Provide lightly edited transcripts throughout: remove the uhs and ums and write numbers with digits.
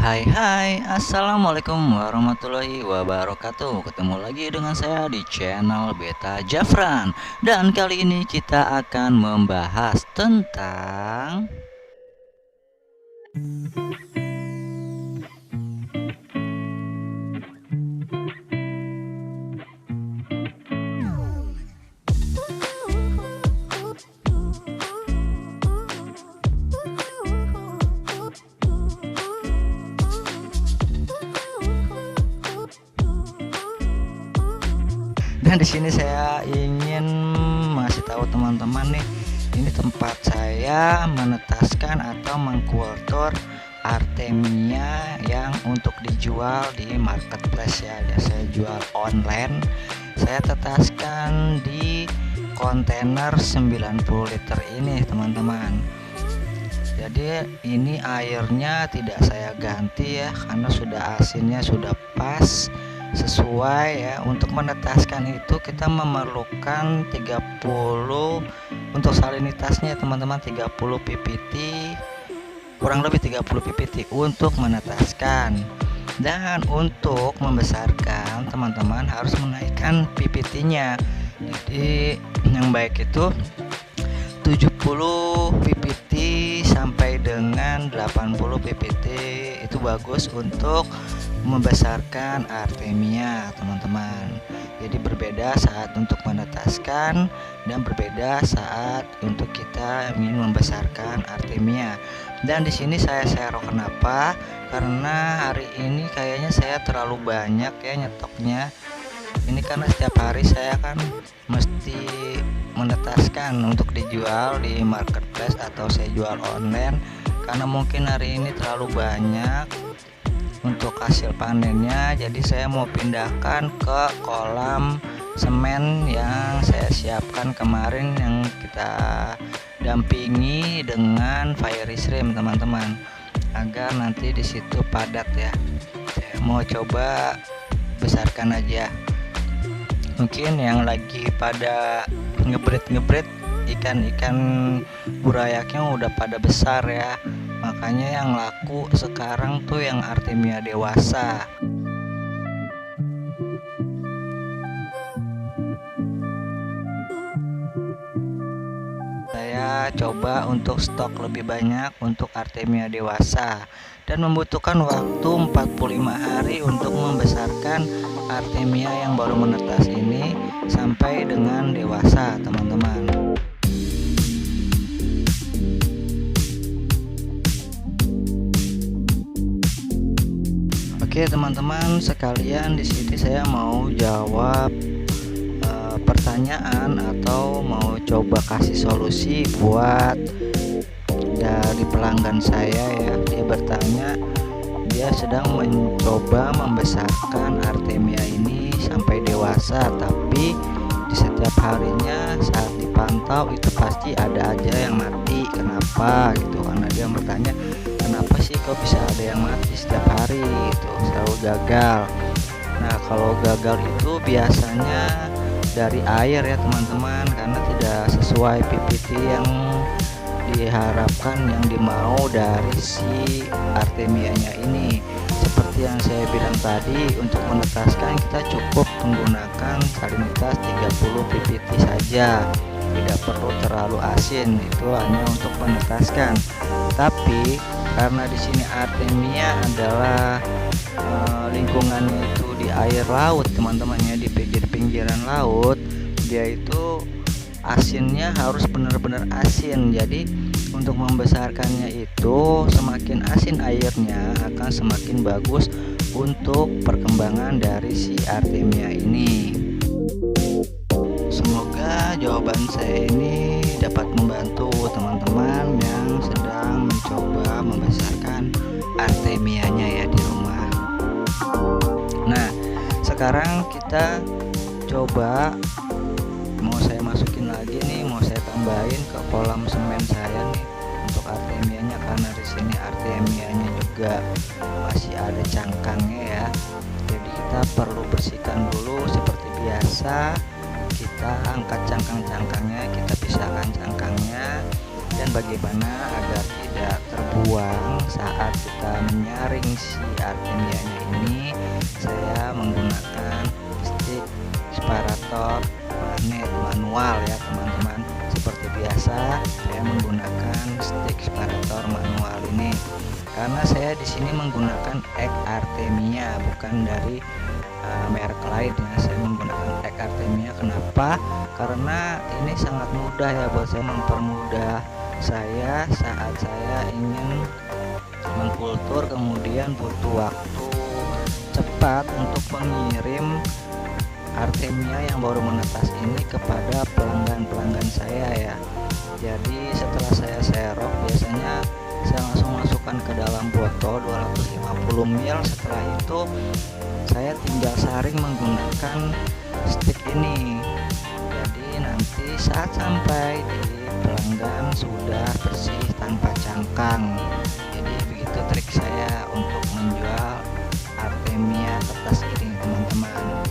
Hai hai, assalamualaikum warahmatullahi wabarakatuh. Ketemu lagi dengan saya di channel Beta Jafran. Dan kali ini kita akan membahas tentang dan di sini saya ingin masih tahu teman-teman nih, ini tempat saya menetaskan atau mengkultur Artemia yang untuk dijual di marketplace ya. Saya jual online. Saya tetaskan di kontainer 90 liter ini teman-teman. Jadi ini airnya tidak saya ganti ya, karena sudah asinnya sudah pas sesuai ya. Untuk menetaskan itu kita memerlukan 30 untuk salinitasnya teman-teman, 30 ppt, kurang lebih 30 ppt untuk menetaskan. Dan untuk membesarkan teman-teman harus menaikkan ppt-nya. Jadi yang baik itu 70 ppt sampai dengan 80 ppt itu bagus untuk membesarkan Artemia teman-teman. Jadi berbeda saat untuk menetaskan dan berbeda saat untuk kita ingin membesarkan Artemia. Dan di sini saya share kenapa? Karena hari ini kayaknya saya terlalu banyak ya nyetoknya. Ini karena setiap hari saya kan mesti menetaskan untuk dijual di marketplace atau saya jual online, karena mungkin hari ini terlalu banyak untuk hasil panennya. Jadi saya mau pindahkan ke kolam semen yang saya siapkan kemarin, yang kita dampingi dengan fire shrimp teman-teman, agar nanti di situ padat ya. Saya mau coba besarkan aja. Mungkin yang lagi pada ngebret ikan-ikan burayaknya udah pada besar ya, makanya yang laku sekarang tuh yang Artemia dewasa. Saya coba untuk stok lebih banyak untuk Artemia dewasa dan membutuhkan waktu 45 hari untuk membesarkan Artemia yang baru menetas ini sampai dengan dewasa teman-teman. Oke teman-teman sekalian, di sini saya mau jawab pertanyaan atau mau coba kasih solusi buat dari pelanggan saya ya. Dia bertanya, dia sedang mencoba membesarkan Artemia ini sampai dewasa, tapi di setiap harinya saat dipantau itu pasti ada aja yang mati. Kenapa gitu? Karena dia bertanya, kenapa sih kok bisa ada yang mati setiap hari itu, selalu gagal. Nah kalau gagal itu biasanya dari air ya teman-teman, karena tidak sesuai ppt yang diharapkan, yang dimau dari si Artemianya ini. Seperti yang saya bilang tadi, untuk menetaskan kita cukup menggunakan salinitas 30 ppt saja, tidak perlu terlalu asin, itu hanya untuk menetaskan. Tapi karena di sini Artemia adalah lingkungannya itu di air laut teman-teman ya, di pinggir-pinggiran laut, dia itu asinnya harus benar-benar asin. Jadi untuk membesarkannya itu semakin asin airnya akan semakin bagus untuk perkembangan dari si Artemia ini. Semoga jawaban saya ini dapat membantu teman-teman yang sedang mencoba membesarkan Artemianya ya di rumah. Nah sekarang kita coba, mau saya masukin lagi nih, mau saya tambahin ke kolam semen saya nih untuk Artemianya, karena di sini Artemianya juga masih ada cangkangnya ya. Jadi kita perlu bersihkan dulu seperti biasa. Kita angkat cangkang-cangkangnya, kita pisahkan cangkangnya, dan bagaimana agar tidak terbuang saat kita menyaring si artemianya ini, saya menggunakan stick separator magnet manual ya teman-teman. Seperti biasa saya menggunakan stick separator manual ini karena saya di sini menggunakan egg artemia, bukan dari merek lain ya. Saya menggunakan egg artemia. Kenapa? Karena ini sangat mudah ya buat saya, mempermudah saya saat saya ingin mengkultur, kemudian butuh waktu cepat untuk mengirim artemia yang baru menetas ini kepada pelanggan-pelanggan saya ya. Jadi setelah saya serok, biasanya saya langsung masukkan ke dalam botol 250 ml. Setelah itu saya tinggal saring menggunakan stick ini. Jadi nanti saat sampai di pelanggan sudah bersih tanpa cangkang. Jadi begitu trik saya untuk menjual artemia kertas ini teman-teman.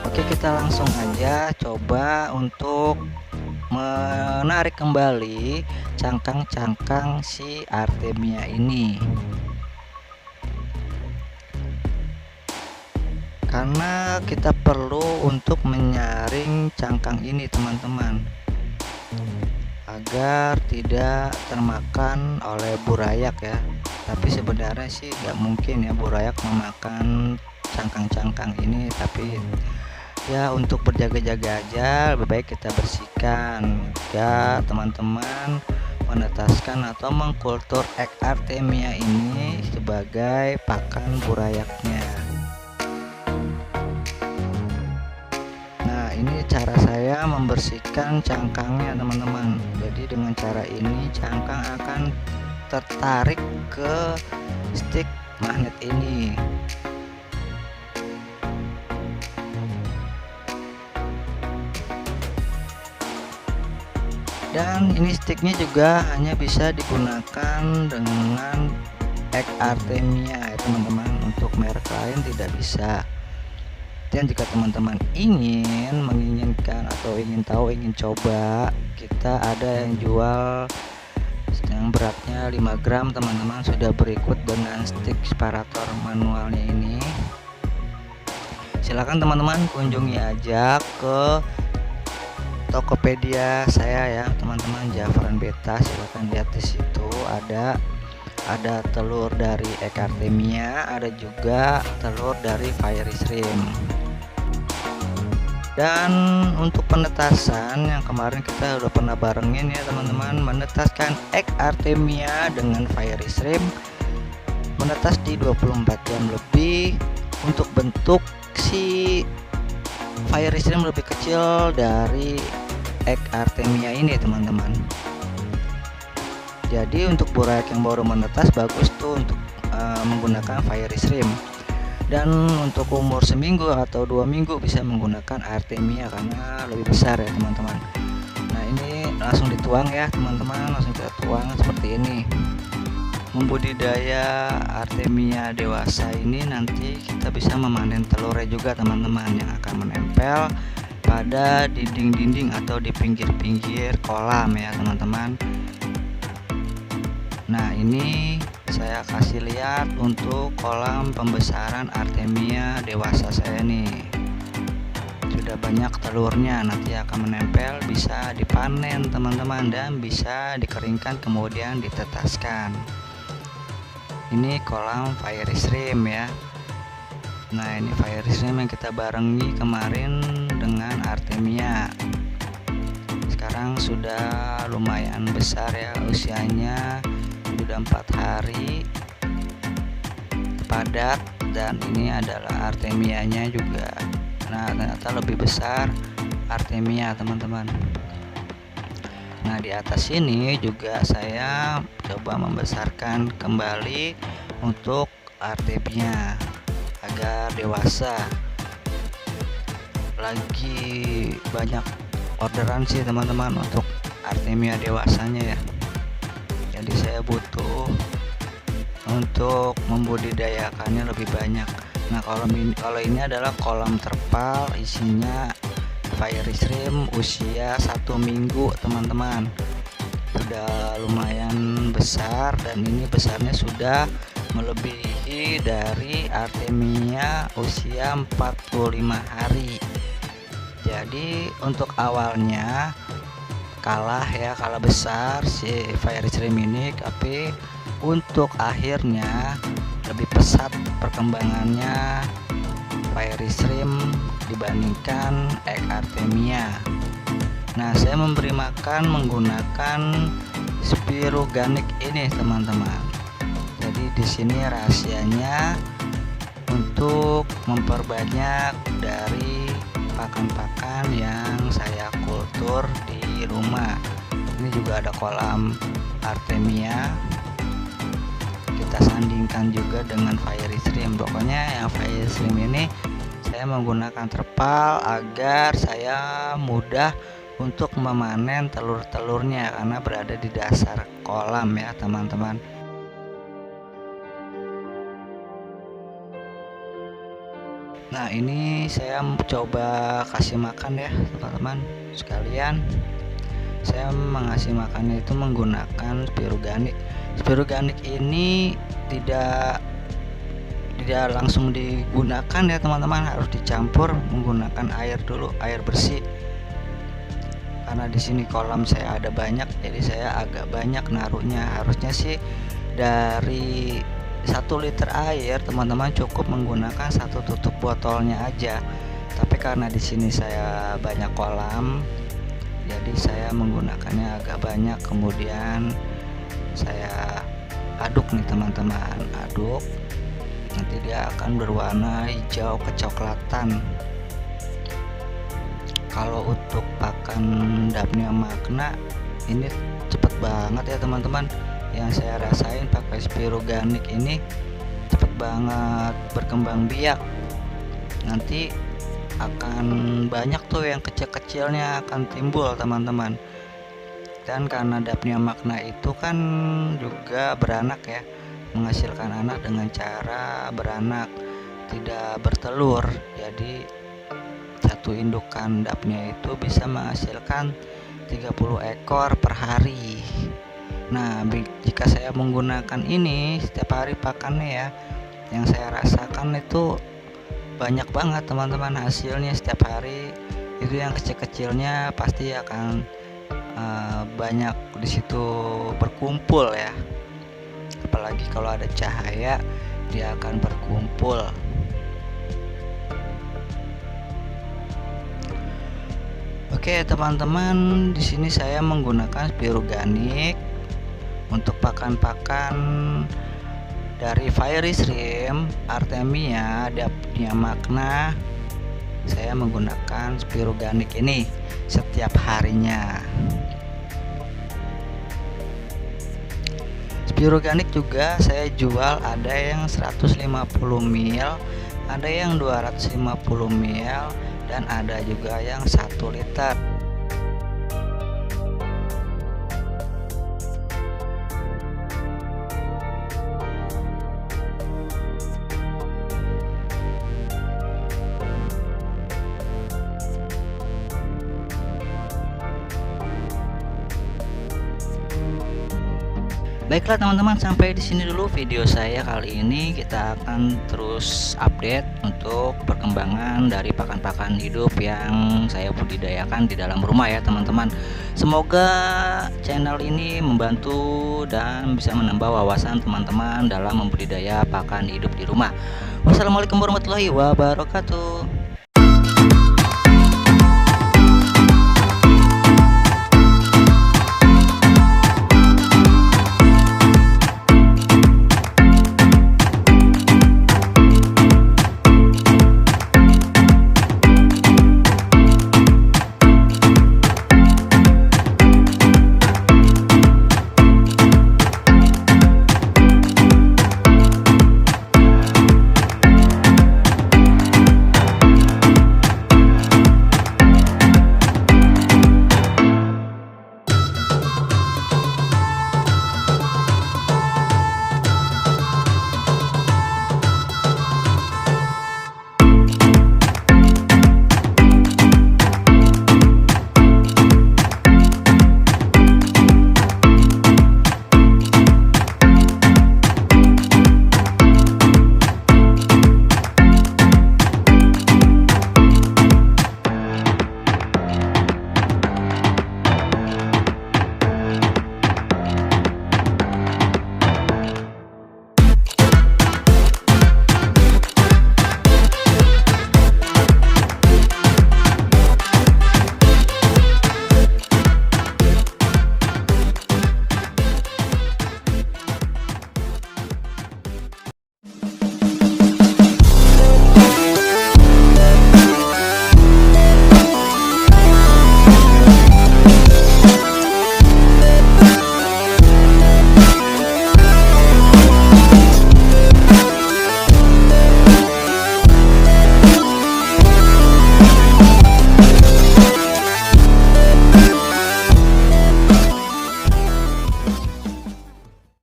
Oke, kita langsung aja coba untuk menarik kembali cangkang-cangkang si artemia ini. Karena kita perlu untuk menyaring cangkang ini teman-teman, agar tidak termakan oleh burayak ya. Tapi sebenarnya sih nggak mungkin ya burayak memakan cangkang-cangkang ini, tapi ya untuk berjaga-jaga aja lebih baik kita bersihkan ya teman-teman. Menetaskan atau mengkultur egg artemia ini sebagai pakan burayaknya. Nah, ini cara saya membersihkan cangkangnya teman-teman. Jadi dengan cara ini cangkang akan tertarik ke stick magnet ini. Dan ini sticknya juga hanya bisa digunakan dengan egg artemia ya teman-teman, untuk merek lain tidak bisa. Dan jika teman-teman menginginkan atau ingin tahu, ingin coba, kita ada yang jual yang beratnya 5 gram teman-teman, sudah berikut dengan stick separator manualnya ini. Silakan teman-teman kunjungi aja ke Tokopedia saya ya teman-teman, Jafran Beta. Silahkan lihat di situ ada telur dari egg artemia, ada juga telur dari fiery shrimp. Dan untuk penetasan yang kemarin kita udah pernah barengin ya teman-teman, menetaskan egg artemia dengan fiery shrimp menetas di 24 jam lebih. Untuk bentuk si fiery shrimp lebih kecil dari egg artemia ini teman-teman. Jadi untuk burayak yang baru menetas bagus tuh untuk menggunakan fiery shrimp. Dan untuk umur seminggu atau 2 minggu bisa menggunakan artemia karena lebih besar ya teman-teman. Nah, ini langsung dituang ya teman-teman, langsung kita tuang seperti ini. Membudidaya artemia dewasa ini nanti kita bisa memanen telurnya juga teman-teman, yang akan menempel pada dinding-dinding atau di pinggir-pinggir kolam ya teman-teman. Nah, ini saya kasih lihat untuk kolam pembesaran artemia dewasa saya nih. Sudah banyak telurnya, nanti akan menempel, bisa dipanen teman-teman, dan bisa dikeringkan kemudian ditetaskan. Ini kolam fiery shrimp ya. Nah, ini fiery shrimp yang kita barengi kemarin dengan artemia. Sekarang sudah lumayan besar ya usianya, sudah 4 hari, padat, dan ini adalah artemianya juga. Nah, ternyata lebih besar artemia teman-teman. Nah, di atas ini juga saya coba membesarkan kembali untuk artemia agar dewasa. Lagi banyak orderan sih teman-teman untuk artemia dewasanya ya. Jadi saya butuh untuk membudidayakannya lebih banyak. Nah, kalau ini adalah kolam terpal, isinya fiery shrimp usia 1 minggu teman-teman. sudah lumayan besar, dan ini besarnya sudah melebihi dari Artemia usia 45 hari. Jadi untuk awalnya kalah besar si Fiery Shrimp ini, tapi untuk akhirnya lebih pesat perkembangannya Fiery Shrimp dibandingkan egg Artemia. Nah, saya memberi makan menggunakan Spiruganic ini, teman-teman. Jadi di sini rahasianya untuk memperbanyak dari pakan-pakan yang saya kultur di rumah. Ini juga ada kolam Artemia. Kita sandingkan juga dengan Fiery Shrimp. Pokoknya yang Fiery Shrimp ini saya menggunakan terpal agar saya mudah untuk memanen telur-telurnya karena berada di dasar kolam ya, teman-teman. Nah, ini saya coba kasih makan ya, teman-teman sekalian. Saya mengasih makannya itu menggunakan Spiruganic. Spiruganic ini tidak langsung digunakan ya, teman-teman, harus dicampur menggunakan air dulu, air bersih. Karena di sini kolam saya ada banyak, jadi saya agak banyak naruhnya. Harusnya sih dari 1 liter air, teman-teman, cukup menggunakan 1 tutup botolnya aja. Tapi karena di sini saya banyak kolam, jadi saya menggunakannya agak banyak. Kemudian saya aduk nih, teman-teman, aduk. Nanti dia akan berwarna hijau kecoklatan. Kalau untuk pakan Daphnia magna ini cepet banget ya, teman-teman. Yang saya rasain pakai Spiruganic ini cepet banget berkembang biak. Nanti akan banyak tuh yang kecil-kecilnya akan timbul, teman-teman. Dan karena Daphnia magna itu kan juga beranak ya, menghasilkan anak dengan cara beranak, tidak bertelur. Jadi satu indukan Daphnia itu bisa menghasilkan 30 ekor per hari. Nah, jika saya menggunakan ini setiap hari pakannya ya, yang saya rasakan itu banyak banget, teman-teman, hasilnya setiap hari. Itu yang kecil-kecilnya pasti akan banyak di situ berkumpul ya. Apalagi kalau ada cahaya, dia akan berkumpul. Oke, teman-teman, di sini saya menggunakan Spiruganic untuk pakan-pakan dari Fiery Shrimp, Artemia, Daphnia magna. Saya menggunakan Spiruganic ini setiap harinya. Spiruganic juga saya jual, ada yang 150 ml, ada yang 250 ml, dan ada juga yang 1 liter. Baiklah, teman-teman, sampai di sini dulu video saya kali ini. Kita akan terus update untuk perkembangan dari pakan-pakan hidup yang saya budidayakan di dalam rumah ya, teman-teman. Semoga channel ini membantu dan bisa menambah wawasan teman-teman dalam membudidaya pakan hidup di rumah. Wassalamualaikum warahmatullahi wabarakatuh.